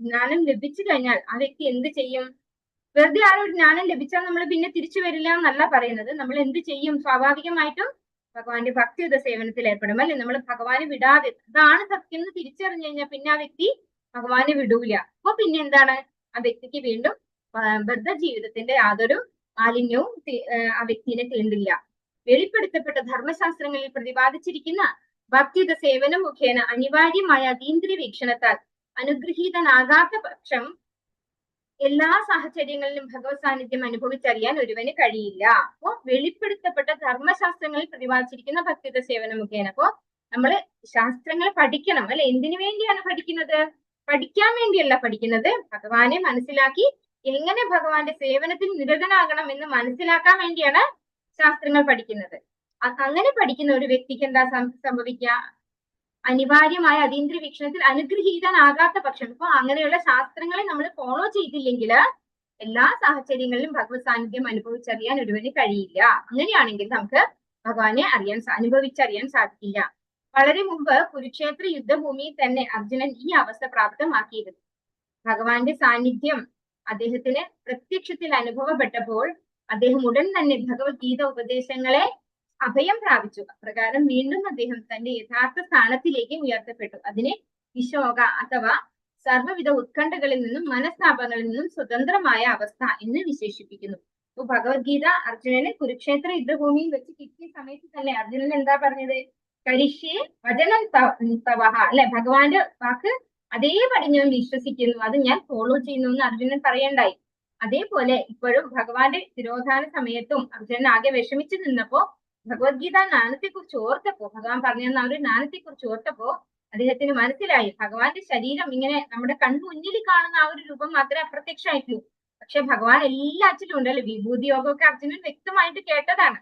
ജ്ഞാനം ലഭിച്ചു കഴിഞ്ഞാൽ ആ വ്യക്തി എന്ത് ചെയ്യും? വെറുതെ ആ ഒരു ജ്ഞാനം ലഭിച്ചാൽ നമ്മൾ പിന്നെ തിരിച്ചു വരില്ല എന്നല്ല പറയുന്നത്. നമ്മൾ എന്ത് ചെയ്യും? സ്വാഭാവികമായിട്ടും ഭഗവാന്റെ ഭക്തിയുത സേവനത്തിൽ ഏർപ്പെടും, അല്ലെ? നമ്മൾ ഭഗവാനെ വിടാതെ, അതാണ് സത്യം എന്ന് തിരിച്ചറിഞ്ഞു കഴിഞ്ഞാൽ പിന്നെ ആ വ്യക്തി ഭഗവാനെ വിടൂല. അപ്പൊ പിന്നെ എന്താണ്? ആ വ്യക്തിക്ക് വീണ്ടും ബദ്ധ ജീവിതത്തിന്റെ യാതൊരു മാലിന്യവും ആ വ്യക്തിനെ തീണ്ടില്ല. വെളിപ്പെടുത്തപ്പെട്ട ധർമ്മശാസ്ത്രങ്ങളിൽ പ്രതിപാദിച്ചിരിക്കുന്ന ഭക്തിയുത സേവനം മുഖേന അനിവാര്യമായ അതീന്ദ്രിയ വീക്ഷണത്താൽ അനുഗ്രഹീതനാകാത്ത പക്ഷം എല്ലാ സാഹചര്യങ്ങളിലും ഭഗവത് സാന്നിധ്യം അനുഭവിച്ചറിയാൻ ഒരുവന് കഴിയില്ല. അപ്പോ വെളിപ്പെടുത്തപ്പെട്ട ധർമ്മശാസ്ത്രങ്ങളിൽ പ്രതിപാദിച്ചിരിക്കുന്ന ഭക്തിയുത സേവനം മുഖേന, അപ്പോ നമ്മള് ശാസ്ത്രങ്ങൾ പഠിക്കണം, അല്ലെ? എന്തിനു വേണ്ടിയാണ് പഠിക്കുന്നത്? പഠിക്കാൻ വേണ്ടിയല്ല പഠിക്കുന്നത്, ഭഗവാനെ മനസ്സിലാക്കി എങ്ങനെ ഭഗവാന്റെ സേവനത്തിൽ നിരതനാകണം എന്ന് മനസ്സിലാക്കാൻ വേണ്ടിയാണ് ശാസ്ത്രങ്ങൾ പഠിക്കുന്നത്. അങ്ങനെ പഠിക്കുന്ന ഒരു വ്യക്തിക്ക് എന്താ സംഭവിക്കുക? അനിവാര്യമായ അതീന്ദ്രിയ വീക്ഷണത്തിൽ അനുഗ്രഹീതനാകാത്ത പക്ഷം, ഇപ്പൊ അങ്ങനെയുള്ള ശാസ്ത്രങ്ങളെ നമ്മൾ ഫോളോ ചെയ്തില്ലെങ്കിൽ എല്ലാ സാഹചര്യങ്ങളിലും ഭഗവത് സാന്നിധ്യം അനുഭവിച്ചറിയാൻ ഒരുവന് കഴിയില്ല. അങ്ങനെയാണെങ്കിൽ നമുക്ക് ഭഗവാനെ അനുഭവിച്ചറിയാൻ സാധിക്കില്ല. വളരെ മുമ്പ് കുരുക്ഷേത്ര യുദ്ധഭൂമിയിൽ തന്നെ അർജുനൻ ഈ അവസ്ഥ പ്രാപ്തമാക്കിയിരുന്നു. ഭഗവാന്റെ സാന്നിധ്യം അദ്ദേഹത്തിന് പ്രത്യക്ഷത്തിൽ അനുഭവപ്പെട്ടപ്പോൾ അദ്ദേഹം ഉടൻ തന്നെ ഭഗവത്ഗീത ഉപദേശങ്ങളെ അഭയം പ്രാപിച്ചു. അപ്രകാരം വീണ്ടും അദ്ദേഹം തന്റെ യഥാർത്ഥ സ്ഥാനത്തിലേക്ക് ഉയർത്തപ്പെട്ടു. അതിനെ വിശോക അഥവാ സർവ്വവിധ ഉത്കണ്ഠകളിൽ നിന്നും മനസ്താപങ്ങളിൽ നിന്നും സ്വതന്ത്രമായ അവസ്ഥ എന്ന് വിശേഷിപ്പിക്കുന്നു. അപ്പൊ ഭഗവത്ഗീത അർജുനന് കുരുക്ഷേത്ര യുദ്ധഭൂമിയിൽ വെച്ച് കിട്ടിയ സമയത്ത് തന്നെ അർജുനൻ എന്താ പറഞ്ഞത്? കരിഷ്യേ വചനം തവഹ, അല്ലെ? ഭഗവാന്റെ വാക്ക് അതേപടി ഞാൻ വിശ്വസിക്കുന്നു, അത് ഞാൻ ഫോളോ ചെയ്യുന്നു എന്ന് അർജുനൻ പറയണ്ടായി. അതേപോലെ ഇപ്പോഴും ഭഗവാന്റെ തിരോധാന സമയത്തും അർജുനൻ ആകെ വിഷമിച്ചു നിന്നപ്പോ ഭഗവത്ഗീത ജ്ഞാനത്തെ കുറിച്ച് ഓർത്തപ്പോ, ഭഗവാൻ പറഞ്ഞു തന്ന ആ ഒരു ജ്ഞാനത്തെ കുറിച്ച് ഓർത്തപ്പോ അദ്ദേഹത്തിന് മനസ്സിലായി ഭഗവാന്റെ ശരീരം ഇങ്ങനെ നമ്മുടെ കൺമുന്നിൽ കാണുന്ന ആ ഒരു രൂപം മാത്രമേ അപ്രത്യക്ഷമായിട്ടുള്ളൂ. പക്ഷെ ഭഗവാൻ എല്ലാറ്റിലും ഉണ്ട്, അല്ലെ? വിഭൂതി യോഗമൊക്കെ അർജുനൻ വ്യക്തമായിട്ട് കേട്ടതാണ്.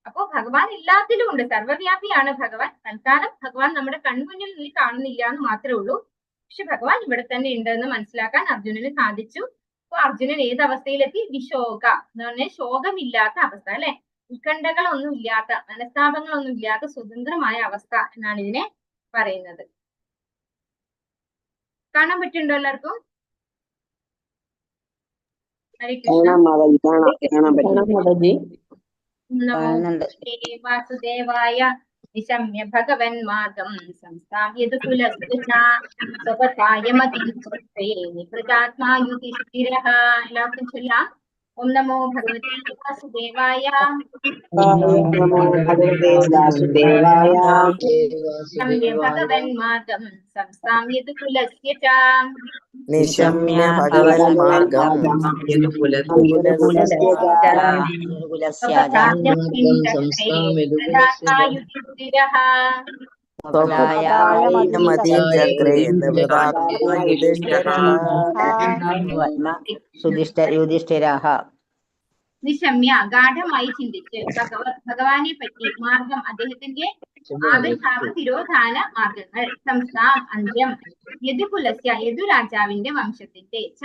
അപ്പോ ഭഗവാൻ എല്ലാത്തിലും ഉണ്ട്, സർവ്വവ്യാപിയാണ് ഭഗവാൻ. തൽക്കാലം ഭഗവാൻ നമ്മുടെ കൺമുന്നിൽ നീ കാണുന്നില്ല എന്ന് മാത്രമേ ഉള്ളൂ. പക്ഷെ ഭഗവാൻ ഇവിടെ തന്നെ ഉണ്ടെന്ന് മനസ്സിലാക്കാൻ അർജുനന് സാധിച്ചു. അപ്പൊ അർജുനൻ ഏത് അവസ്ഥയിലെത്തി? വിശോക എന്ന് പറഞ്ഞാൽ ശോകമില്ലാത്ത അവസ്ഥ, അല്ലെ? ഉത്കണ്ഠകളൊന്നും ഇല്ലാത്ത, മനസ്താപങ്ങളൊന്നും ഇല്ലാത്ത സ്വതന്ത്രമായ അവസ്ഥ എന്നാണ് ഇതിനെ പറയുന്നത്. കാണാൻ പറ്റുന്നുണ്ടോ എല്ലാവർക്കും? ഹരേ കൃഷ്ണ. വാസുദേവായ നിശമ്യ ഭഗവൻ മാർഗം സംസ്ഥാപ്യത് കുലസ്വപതായ നികൃതാത്മാ യുധിഷ്ഠിരഃ. എല്ലാവർക്കും ചൊല്ലാം. ഓം നമോ ഭഗവതേ വാസുദേവായ. നിശമ്യ ഭഗവൻ മാർഗം സംസ്ഥാപ്യത് കുലസ്യ നിശമ്യ ഭഗവൻ മാർഗം യുധിഷ്ഠിരഃ. നിശമ്യ ഗാഠമായി ചിന്തിച്ച് ഭഗവാനെ പറ്റി മാർഗം അദ്ദേഹത്തിന്റെ ആവിർഭാവ തിരോധാന മാർഗങ്ങൾ സംസ്ഥാം അന്ത്യം യദുകുലസ്യ യദുരാജാവിന്റെ വംശത്തിന്റെ ച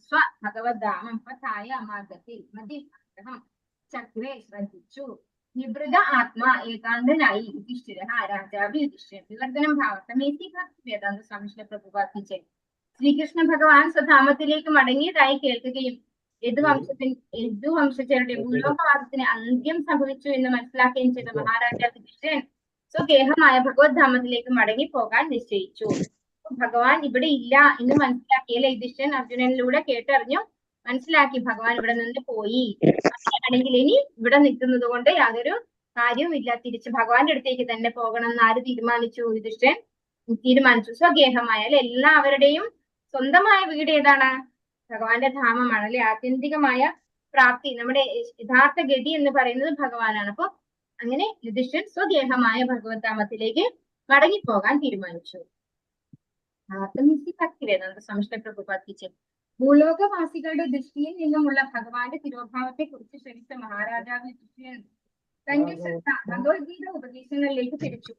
സ്വ ഭഗവദ്ധാമം പഥായ മാർഗത്തിൽ മധ്യം ചക്രേ ശ്രദ്ധിച്ചു. നിവൃത ആത്മാ ഏകാന്തനായി യുധിഷ്ഠിര രാജാവ് യുധിഷ്ഠിരൻ വിവർത്തനം ഭാവത്തമേസി വേദാന്ത സ്വാമിശ്രീ പ്രഭുപാദിച്ചൻ. ശ്രീകൃഷ്ണ ഭഗവാൻ സ്വധാമത്തിലേക്ക് മടങ്ങിയതായി കേൾക്കുകയും യദുവംശജരുടെ ഭൂലോകവാസത്തിന് അന്ത്യം സംഭവിച്ചു എന്ന് മനസ്സിലാക്കുകയും ചെയ്ത മഹാരാജാവ് യുധിഷ്ഠിരൻ സ്വഗേഹമായ ഭഗവത്ധാമത്തിലേക്ക് മടങ്ങി പോകാൻ നിശ്ചയിച്ചു. ഭഗവാൻ ഇവിടെ ഇല്ല എന്ന് മനസ്സിലാക്കിയല്ലേ യുധിഷ്ഠിരൻ അർജുനനിലൂടെ കേട്ടറിഞ്ഞു മനസ്സിലാക്കി ഭഗവാൻ ഇവിടെ നിന്ന് പോയി. ആണെങ്കിൽ ഇനി ഇവിടെ നിൽക്കുന്നത് കൊണ്ട് യാതൊരു കാര്യവുമില്ല, തിരിച്ച് ഭഗവാന്റെ അടുത്തേക്ക് തന്നെ പോകണം എന്ന് ആര് തീരുമാനിച്ചു? യുധിഷ്ഠിരൻ തീരുമാനിച്ചു. സ്വഗേഹമായ എല്ലാവരുടെയും സ്വന്തമായ വീട് ഏതാണ്? ഭഗവാന്റെ ധാമമാണ് അല്ലെ. ആത്യന്തികമായ പ്രാപ്തി, നമ്മുടെ യഥാർത്ഥ ഗതി എന്ന് പറയുന്നത് ഭഗവാനാണ്. അപ്പൊ അങ്ങനെ യുധിഷ്ഠിരൻ സ്വഗേഹമായ ഭഗവത്ധാമത്തിലേക്ക് മടങ്ങിപ്പോകാൻ തീരുമാനിച്ചു. വേദാന്ത സ്വാമിശ്രീ പ്രഭുപാദിച്ചൻ. ഭൂലോകവാസികളുടെ ദൃഷ്ടിയിൽ നിന്നുമുള്ള ഭഗവാന്റെ തിരോഭാവത്തെ കുറിച്ച് ശ്രമിച്ച മഹാരാജാവ് യുധിഷ്ഠിരൻ തന്റെ ശ്രദ്ധ ഭഗവത്ഗീത ഉപദേശങ്ങളിലേക്ക് തിരിച്ചു.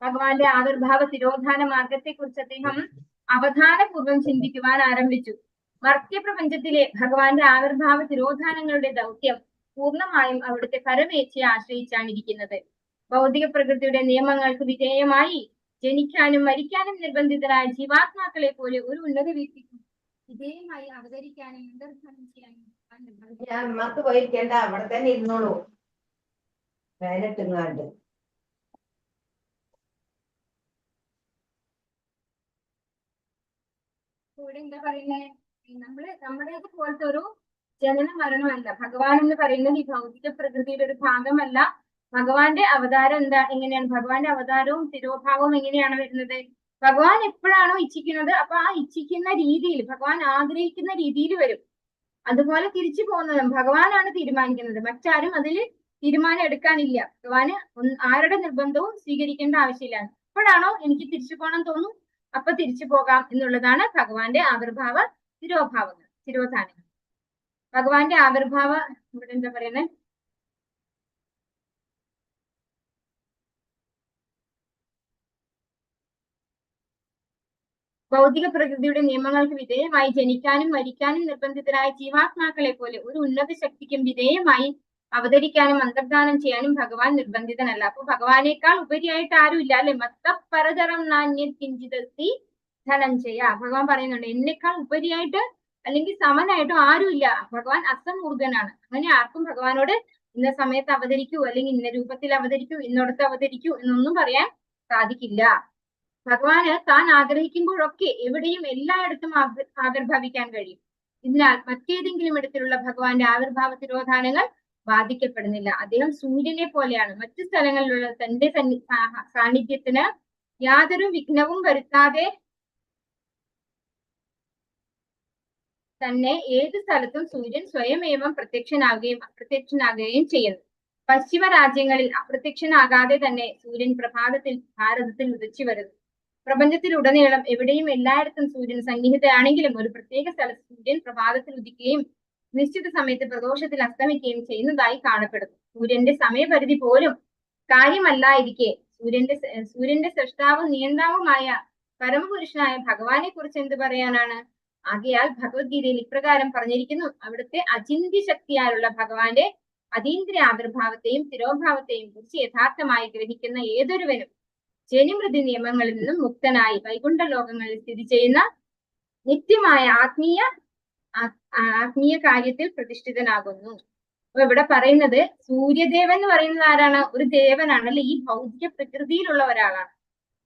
ഭഗവാന്റെ ആവിർഭാവ തിരോധാന മാർഗത്തെ കുറിച്ച് അദ്ദേഹം അവധാനപൂർവ്വം ചിന്തിക്കുവാൻ ആരംഭിച്ചു. മർത്യപ്രപഞ്ചത്തിലെ ഭഗവാന്റെ ആവിർഭാവ തിരോധാനങ്ങളുടെ ദൗത്യം പൂർണ്ണമായും അവിടുത്തെ പരമേച്ഛയെ ആശ്രയിച്ചാണ് ഇരിക്കുന്നത്. ഭൗതിക പ്രകൃതിയുടെ നിയമങ്ങൾക്ക് വിധേയമായി ജനിക്കാനും മരിക്കാനും നിർബന്ധിതരായ ജീവാത്മാക്കളെ പോലെ ഒരു ഉന്നത വ്യക്തിക്കും വിധേയമായി അവതരിക്കാനും അന്തർധാനം ചെയ്യാനും അമ്മക്ക് പോയിരിക്കണ്ട, അവിടെ തന്നെ ഇരുന്നോളൂ. വേനട്ടുങ്ങാണ്ട് ഇവിടെ എന്താ പറയുന്നത്? നമ്മുടെ പോലത്തെ ഒരു ജനന മരണമല്ല ഭഗവാൻ എന്ന് പറയുന്നത്. ഈ ഭൗതിക പ്രകൃതിയുടെ ഒരു ഭാഗമല്ല. ഭഗവാന്റെ അവതാരം എങ്ങനെയാണ്? ഭഗവാന്റെ അവതാരവും തിരോഭാവവും എങ്ങനെയാണ് വരുന്നത്? ഭഗവാൻ എപ്പോഴാണോ ഇച്ഛിക്കുന്നത് അപ്പൊ ആ ഇച്ഛിക്കുന്ന രീതിയിൽ, ഭഗവാൻ ആഗ്രഹിക്കുന്ന രീതിയിൽ വരും. അതുപോലെ തിരിച്ചു പോകുന്നതും ഭഗവാനാണ് തീരുമാനിക്കുന്നത്. മറ്റാരും അതിൽ തീരുമാനം എടുക്കാനില്ല. ഭഗവാന് ആരുടെ നിർബന്ധവും സ്വീകരിക്കേണ്ട ആവശ്യമില്ല. എപ്പോഴാണോ എനിക്ക് തിരിച്ചു പോകണം തോന്നും അപ്പൊ തിരിച്ചു പോകാം എന്നുള്ളതാണ് ഭഗവാന്റെ ആവിർഭാവ തിരോധാനങ്ങൾ. ഭഗവാന്റെ ആവിർഭാവ ഇവിടെ എന്താ പറയുന്നത്? ഭൗതിക പ്രകൃതിയുടെ നിയമങ്ങൾക്ക് വിധേയമായി ജനിക്കാനും മരിക്കാനും നിർബന്ധിതരായ ജീവാത്മാക്കളെ പോലെ ഒരു ഉന്നത ശക്തിക്കും വിധേയമായി അവതരിക്കാനും അന്തർദാനം ചെയ്യാനും ഭഗവാൻ നിർബന്ധിതനല്ല. അപ്പൊ ഭഗവാനേക്കാൾ ഉപരിയായിട്ട് ആരും ഇല്ല അല്ലെ. മത്തപരതരം നാന്യത് കിഞ്ചിദസ്തി ധനഞ്ജയ. ഭഗവാൻ പറയുന്നുണ്ട് എന്നേക്കാൾ ഉപരിയായിട്ട് അല്ലെങ്കിൽ സമനായിട്ടും ആരുമില്ല. ഭഗവാൻ അസംമൂർഖനാണ്. അങ്ങനെ ആർക്കും ഭഗവാനോട് ഇന്ന സമയത്ത് അവതരിക്കൂ അല്ലെങ്കിൽ ഇന്ന രൂപത്തിൽ അവതരിക്കൂ ഇന്നോടത്ത് അവതരിക്കൂ എന്നൊന്നും പറയാൻ സാധിക്കില്ല. ഭഗവാന് താൻ ആഗ്രഹിക്കുമ്പോഴൊക്കെ എവിടെയും എല്ലായിടത്തും ആവിർഭവിക്കാൻ കഴിയും. ഇതിനാൽ മറ്റേതെങ്കിലും ഇടത്തിലുള്ള ഭഗവാന്റെ ആവിർഭാവ തിരോധാനങ്ങൾ ബാധിക്കപ്പെടുന്നില്ല. അദ്ദേഹം സൂര്യനെ പോലെയാണ്. മറ്റു സ്ഥലങ്ങളിലുള്ള തന്റെ സാന്നിധ്യത്തിന് യാതൊരു വിഘ്നവും വരുത്താതെ തന്നെ ഏത് സ്ഥലത്തും സൂര്യൻ സ്വയമേവം പ്രത്യക്ഷനാകുകയും അപ്രത്യക്ഷനാകുകയും ചെയ്യുന്നു. പശ്ചിമ രാജ്യങ്ങളിൽ അപ്രത്യക്ഷനാകാതെ തന്നെ സൂര്യൻ പ്രഭാതത്തിൽ ഭാരതത്തിൽ ഉദിച്ചു വരുന്നു. പ്രപഞ്ചത്തിലുടനീളം എവിടെയും എല്ലായിടത്തും സൂര്യൻ സന്നിഹിതയാണെങ്കിലും ഒരു പ്രത്യേക സ്ഥലത്ത് സൂര്യൻ പ്രഭാതത്തിൽ ഉദിക്കുകയും നിശ്ചിത സമയത്ത് പ്രദോഷത്തിൽ അസ്തമിക്കുകയും ചെയ്യുന്നതായി കാണപ്പെടുന്നു. സൂര്യന്റെ സമയപരിധി പോലും കാര്യമല്ലായിരിക്കെ സൂര്യന്റെ സൃഷ്ടാവും നിയന്താവുമായ പരമപുരുഷനായ ഭഗവാനെ കുറിച്ച് എന്ത് പറയാനാണ്? ആകയാൽ ഭഗവത്ഗീതയിൽ ഇപ്രകാരം പറഞ്ഞിരിക്കുന്നു: അവിടുത്തെ അചിന്ത്യ ശക്തിയാലുള്ള ഭഗവാന്റെ അതീന്ദ്രിയ ആവിർഭാവത്തെയും തിരോഭാവത്തെയും കുറിച്ച് യഥാർത്ഥമായി ഗ്രഹിക്കുന്ന ഏതൊരുവനും ജനിമൃതി നിയമങ്ങളിൽ നിന്നും മുക്തനായി വൈകുണ്ഠ ലോകങ്ങളിൽ സ്ഥിതി ചെയ്യുന്ന നിത്യമായ ആത്മീയ കാര്യത്തിൽ പ്രതിഷ്ഠിതനാകുന്നു. അപ്പൊ ഇവിടെ പറയുന്നത് സൂര്യദേവൻ എന്ന് പറയുന്നത് ആരാണ്? ഒരു ദേവനാണ് അല്ലെ. ഈ ഭൗതിക പ്രകൃതിയിലുള്ള ഒരാളാണ്.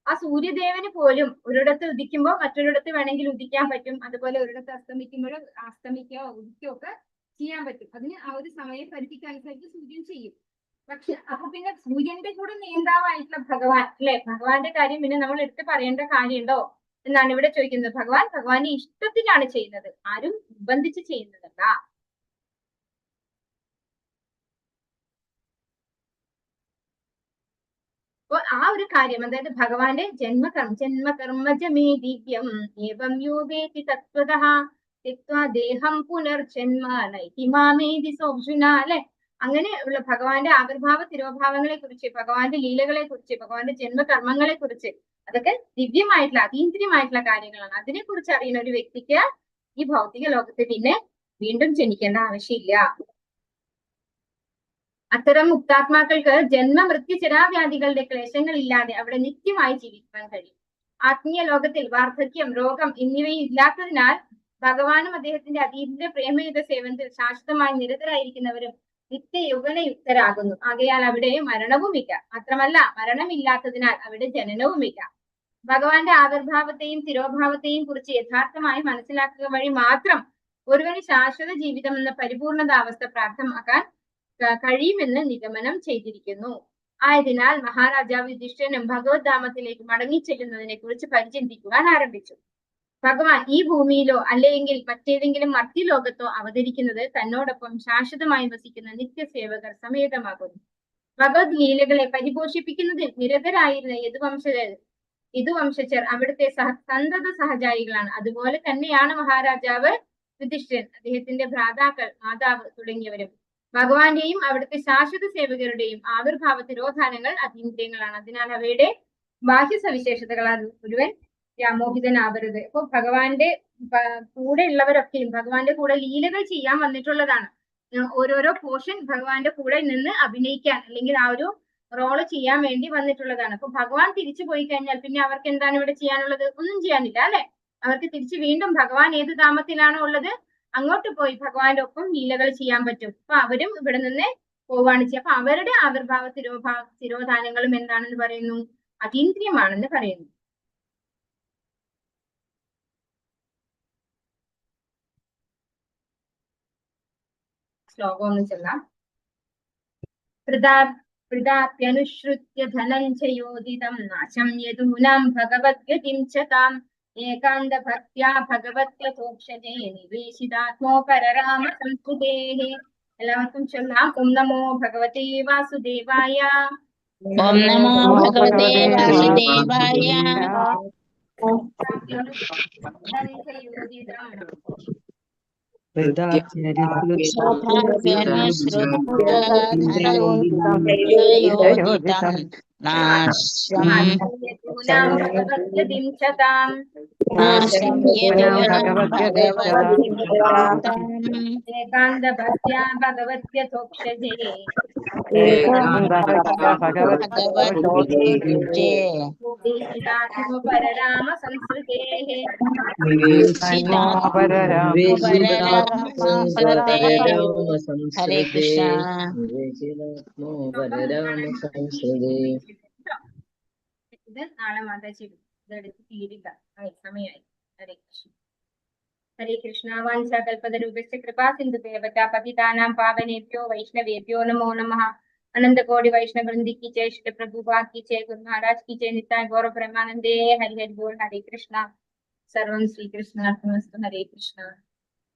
ആ സൂര്യദേവന് പോലും ഒരിടത്ത് ഉദിക്കുമ്പോൾ മറ്റൊരിടത്ത് വേണമെങ്കിൽ ഉദിക്കാൻ പറ്റും. അതുപോലെ ഒരിടത്ത് അസ്തമിക്കുമ്പോഴോ അസ്തമിക്കോ ഉദിക്കോ ഒക്കെ ചെയ്യാൻ പറ്റും. അതിന് ആ ഒരു സമയപരിധിക്കനുസരിച്ച് സൂര്യൻ ചെയ്യും. പക്ഷെ അപ്പൊ പിന്നെ സൂര്യന്റെ കൂടെ നിയന്താവായിട്ടുള്ള ഭഗവാൻ അല്ലെ, ഭഗവാന്റെ കാര്യം പിന്നെ നമ്മൾ എടുത്ത് പറയേണ്ട കാര്യമുണ്ടോ എന്നാണ് ഇവിടെ ചോദിക്കുന്നത്. ഭഗവാന്റെ ഇഷ്ടത്തിനാണ് ചെയ്യുന്നത്, ആരും നിർബന്ധിച്ച് ചെയ്യുന്നതല്ല. അപ്പൊ ആ ഒരു കാര്യം, അതായത് ഭഗവാന്റെ ജന്മകർമ്മജമേ ദിവ്യം ഏവം യോവേതി തത്വതഃ തിക്വാ ദേഹം പുനർജന്മ നൈതി മാമേതി സോർജുന അല്ലെ. അങ്ങനെയുള്ള ഭഗവാന്റെ ആവിർഭാവ തിരോഭാവങ്ങളെ കുറിച്ച്, ഭഗവാന്റെ ലീലകളെ കുറിച്ച്, ഭഗവാന്റെ ജന്മകർമ്മങ്ങളെ കുറിച്ച്, അതൊക്കെ ദിവ്യമായിട്ടുള്ള അതീന്ദ്രിയമായിട്ടുള്ള കാര്യങ്ങളാണ്. അതിനെ കുറിച്ച് അറിയുന്ന ഒരു വ്യക്തിക്ക് ഈ ഭൗതിക ലോകത്ത് പിന്നെ വീണ്ടും ജനിക്കേണ്ട ആവശ്യമില്ല. അത്തരം മുക്താത്മാക്കൾക്ക് ജന്മ മൃത്യു ചിരാവ്യാധികളുടെ ക്ലേശങ്ങൾ ഇല്ലാതെ അവിടെ നിത്യമായി ജീവിക്കാൻ കഴിയും. ആത്മീയ ലോകത്തിൽ വാർദ്ധക്യം, രോഗം എന്നിവയും ഇല്ലാത്തതിനാൽ ഭഗവാനും അദ്ദേഹത്തിന്റെ അതീന്ദ്രിയ പ്രേമയുത സേവനത്തിൽ ശാശ്വതമായി നിരതരായിരിക്കുന്നവരും നിത്യയുഗനയുക്തരാകുന്നു. ആകയാൽ അവിടെ മരണവുമില്ല. മാത്രമല്ല, മരണമില്ലാത്തതിനാൽ അവിടെ ജനനവുമില്ല. ഭഗവാന്റെ ആവിർഭാവത്തെയും തിരോഭാവത്തെയും കുറിച്ച് യഥാർത്ഥമായി മനസ്സിലാക്കുക വഴി മാത്രം ഒരുവന് ശാശ്വത ജീവിതം എന്ന പരിപൂർണതാവസ്ഥ പ്രാപ്തമാക്കാൻ കഴിയുമെന്ന് നിഗമനം ചെയ്തിരിക്കുന്നു. ആയതിനാൽ മഹാരാജാവ് യുധിഷ്ഠിരനും ഭഗവത് ധാമത്തിലേക്ക് മടങ്ങിച്ചെല്ലുന്നതിനെ കുറിച്ച് പരിചിന്തിക്കുവാൻ ആരംഭിച്ചു. ഭഗവാൻ ഈ ഭൂമിയിലോ അല്ലെങ്കിൽ മറ്റേതെങ്കിലും മർത്യലോകത്തോ അവതരിക്കുന്നത് തന്നോടൊപ്പം ശാശ്വതമായി വസിക്കുന്ന നിത്യസേവകർ സമേതമാകുന്നു. ഭഗവത് ലീലകളെ പരിപോഷിപ്പിക്കുന്നതിൽ നിരതരായിരുന്ന യദുവംശജർ അവിടുത്തെ സന്തത സഹചാരികളാണ്. അതുപോലെ തന്നെയാണ് മഹാരാജാവ് യുധിഷ്ഠിരൻ, അദ്ദേഹത്തിന്റെ ഭ്രാതാക്കൾ, മാതാവ് തുടങ്ങിയവരും. ഭഗവാന്റെയും അവിടുത്തെ ശാശ്വത സേവകരുടെയും ആവിർഭാവ തിരോധാനങ്ങൾ അതീന്ദ്രിയങ്ങളാണ്. അതിനാൽ അവയുടെ ബാഹ്യ സവിശേഷതകളാൽ ഒരുവൻ വ്യാമോഹിതനാവരുത്. അപ്പൊ ഭഗവാന്റെ കൂടെ ഉള്ളവരൊക്കെയും ഭഗവാന്റെ കൂടെ ലീലകൾ ചെയ്യാൻ വന്നിട്ടുള്ളതാണ്. ഓരോരോ പോർഷൻ ഭഗവാന്റെ കൂടെ നിന്ന് അഭിനയിക്കാൻ അല്ലെങ്കിൽ ആ ഒരു റോള് ചെയ്യാൻ വേണ്ടി വന്നിട്ടുള്ളതാണ്. അപ്പൊ ഭഗവാൻ തിരിച്ചു പോയി കഴിഞ്ഞാൽ പിന്നെ അവർക്ക് എന്താണ് ഇവിടെ ചെയ്യാനുള്ളത്? ഒന്നും ചെയ്യാനില്ല അല്ലെ? അവർക്ക് തിരിച്ച് വീണ്ടും ഭഗവാൻ ഏത് ധാമത്തിലാണോ ഉള്ളത് അങ്ങോട്ട് പോയി ഭഗവാന്റെ ഒപ്പം ലീലകൾ ചെയ്യാൻ പറ്റും. അപ്പൊ അവരും ഇവിടെ നിന്ന് പോവാണ് ചെയ്യുക. അപ്പൊ അവരുടെ ആവിർഭാവ തിരോധാനങ്ങളും എന്താണെന്ന് പറയുന്നു? അതീന്ദ്രിയമാണെന്ന് പറയുന്നു. ശ്ലോകം ഒന്ന് ചൊല്ലാം. പ്രദാപ്യനുശ്രുത്യ ധനഞ്ജയോദിതം നാശം യദൂനാം ഭഗവദ്ഗതിം ച താം ഏകാന്ത ഭക്ത്യാ ഭഗവത്യതോക്ഷജേ നിവേശിതാത്മോ പരരാമ സംസ്കൃതേഃ. എല്ലാവർക്കും ചൊല്ലാം. ഓം നമോ ഭഗവതേ വാസുദേവായ. ഓം നമോ ഭഗവതേ വാസുദേവായ. നാശം ഭഗവദ്ഗതിം ച താം ഏകാന്ത ഭക്ത്യാ ഭഗവത്യതോക്ഷജേ നിവേശിതാത്മോ പരരാമ സംസ്കൃതേഃ. ഹരേ കൃഷ്ണ. ഇത് നാളെ മാതാജി ഇതെടുത്ത് തീരില്ല. സമയമായി. ഹരേ കൃഷ്ണ. ഹരേ കൃഷ്ണ. വാഞ്ചാകൽപതരൂപസ്യ കൃപാ സിന്ധുദേവതാ പതിതാനാം പാവനേഭ്യോ വൈഷ്ണവേഭ്യോ നമോ നമഃ. अनंत कोटि वैष्णव वृंद की जय, श्री प्रभुपाद की जय, गुरु महाराज की जय, नित्याय गौरव प्रेमानंदे. हरि हरि बोल. हरे कृष्णा. सर्वं श्री कृष्णार्पणमस्तु. हरे कृष्णा.